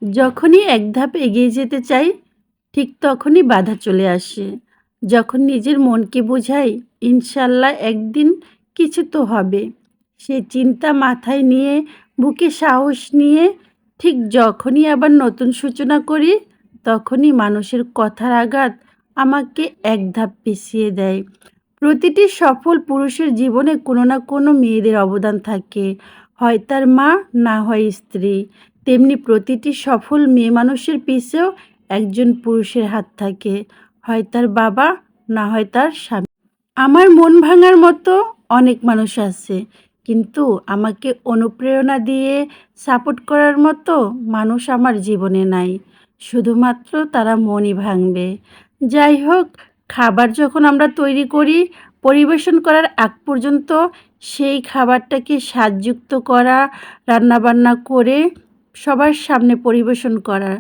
যখনই এক ধাপ এগিয়ে যেতে চাই, ঠিক তখনই বাধা চলে আসে। যখন নিজের মনকে বোঝাই, ইনশাল্লাহ একদিন কিছু তো হবে, সে চিন্তা মাথায় নিয়ে, বুকে সাহস নিয়ে, ঠিক যখনই আবার নতুন সূচনা করি, তখনই মানুষের কথার আঘাত আমাকে এক ধাপ পিছিয়ে দেয়। প্রতিটি সফল পুরুষের জীবনে কোনো না কোনো মেয়েদের অবদান থাকে, হয় তার মা, না হয় স্ত্রী। তেমনি প্রতিটি সফল মেয়ে মানুষের পিছেও একজন পুরুষের হাত থাকে, হয় তার বাবা, না হয় তার স্বামী। আমার মন ভাঙার মতো অনেক মানুষ আছে, কিন্তু আমাকে অনুপ্রেরণা দিয়ে সাপোর্ট করার মতো মানুষ আমার জীবনে নাই। শুধুমাত্র তারা মনই ভাঙবে। যাই হোক, খাবার যখন আমরা তৈরি করি, পরিবেশন করার আগ পর্যন্ত সেই খাবারটাকে স্বাদযুক্ত করা, রান্নাবান্না করে সবার সামনে পরিবেশন করা,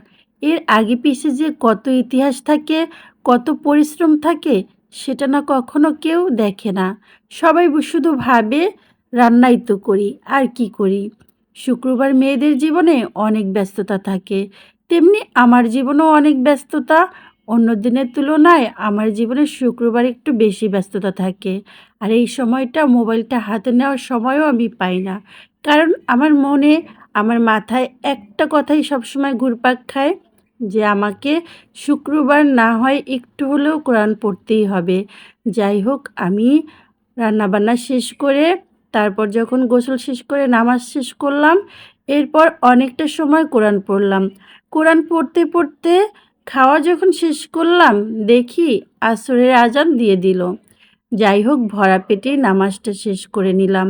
এর আগে পিছে যে কত ইতিহাস থাকে, কত পরিশ্রম থাকে, সেটা না কখনো কেউ দেখে না। সবাই শুধু ভাবে রান্নাই তো করি, আর কি করি। শুক্রবার মেয়েদের জীবনে অনেক ব্যস্ততা থাকে, তেমনি আমার জীবনেও অনেক ব্যস্ততা। অন্য দিনের তুলনায় আমার জীবনে শুক্রবার একটু বেশি ব্যস্ততা থাকে, আর এই সময়টা মোবাইলটা হাতে নেওয়ার সময়ও আমি পাই না। কারণ আমার মনে, আমার মাথায় একটা কথাই সবসময় ঘুরপাক খায়, যে আমাকে শুক্রবার না হয় একটু হলেও কোরআন পড়তেই হবে। যাই হোক, আমি রান্নাবান্না শেষ করে, তারপর যখন গোসল শেষ করে নামাজ শেষ করলাম, এরপর অনেকটা সময় কোরআন পড়লাম। কোরআন পড়তে পড়তে খাওয়া যখন শেষ করলাম, দেখি আসরের আজান দিয়ে দিল। যাই হোক, ভরা পেটে নামাজটা শেষ করে নিলাম।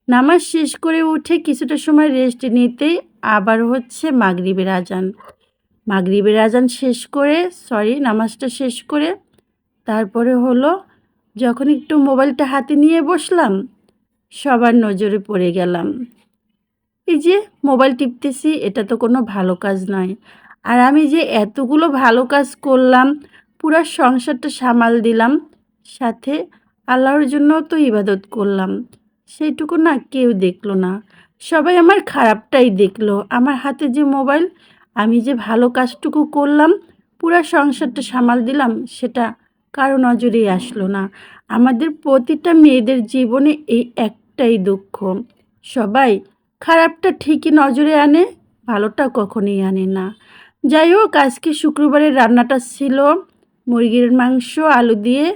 নামাজ শেষ করে উঠে কিছুটা সময় রেস্ট নিতেই আবার হচ্ছে মাগরিবের আজান। মাগরিবের আজান শেষ করে, নামাজটা শেষ করে, তারপরে হলো যখন একটু মোবাইলটা হাতে নিয়ে বসলাম, সবার নজরে পড়ে গেলাম। এই যে মোবাইল টিপতেছি, এটা তো কোনো ভালো কাজ নয়। আর আমি যে এতগুলো ভালো কাজ করলাম, পুরা সংসারটা সামাল দিলাম, সাথে আল্লাহর জন্য তো ইবাদত করলাম, সেইটুকু না কেউ দেখলো না। সবাই আমার খারাপটাই দেখলো। আমার হাতে যে মোবাইল, আমি যে ভালো কাজটুকু করলাম, পুরা সংসারটা সামাল দিলাম, সেটা কারো নজরেই আসলো না। আমাদের প্রতিটা মেয়েদের জীবনে এই একটাই দুঃখ, সবাই খারাপটা ঠিকই নজরে আনে, ভালোটা কখনোই আনে না। যাই হোক, আজকে শুক্রবারের রান্নাটা ছিল মুরগির মাংস আলু দিয়ে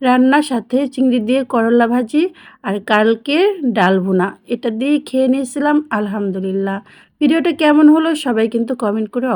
রান্না, সাথে চিংড়ি দিয়ে করলা ভাজি, আর কালকের ডাল ভুনা, এটা দিয়ে খেয়ে নিয়েছিলাম আলহামদুলিল্লাহ। ভিডিওটা কেমন হলো সবাই কিন্তু কমেন্ট করে